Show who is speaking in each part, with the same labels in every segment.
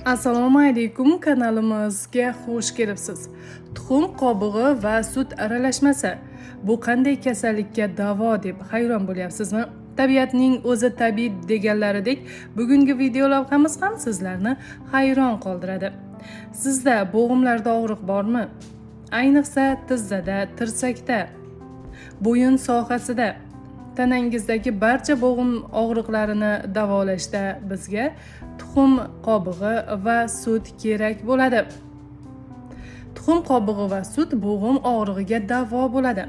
Speaker 1: Assalomu alaykum, kanalimizga xush kelibsiz. Tuxum qobig'i va sut aralashmasi. Bu qanday kasallikka davo deb hayron bo'lyapsizmi? Tabiatning o'zi tabiiy deganlaridek, bugungi video lavhamiz ham sizlarni hayron qoldiradi. Sizda bo'g'imlarda og'riq bormi? Ayniqsa tizzada, tirsakda, bo'yin sohasida, tanangizdagi barcha bo'g'im og'riqlarini davolashda bizga tuxum qobig'i va sut kerak bo'ladi. Tuxum qobig'i va sut bo'g'im og'rig'iga davo bo'ladi.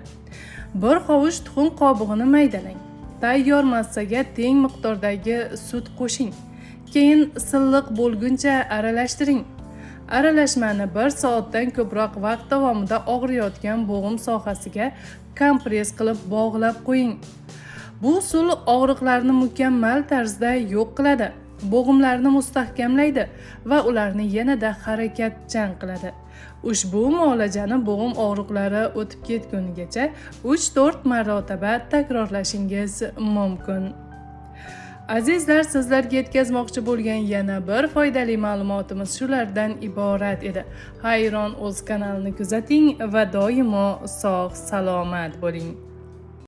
Speaker 1: Bir hovuch tuxum qobig'ini maydalang. Tayyor massaga teng miqdordagi sut qo'shing. Keyin silliq bo'lguncha aralashtiring. Aralashmani 1 soatdan ko'proq vaqt davomida og'riyotgan bo'g'im sohasiga kompress qilib bog'lab qo'ying. Bu usul og'riqlarni mukammal tarzda yo'q qiladi, bo'g'imlarni mustahkamlaydi va ularni yanada harakatchan qiladi. Ushbu muolajani bo'g'im og'riqlari o'tib ketgunigacha 3-4 marotaba takrorlashingiz mumkin. Azizlar, sizlarga yetkazmoqchi bo'lgan yana bir foydali ma'lumotimiz shulardan iborat edi. Hayron o'z kanalini kuzating va doimo sog' salomat bo'ling.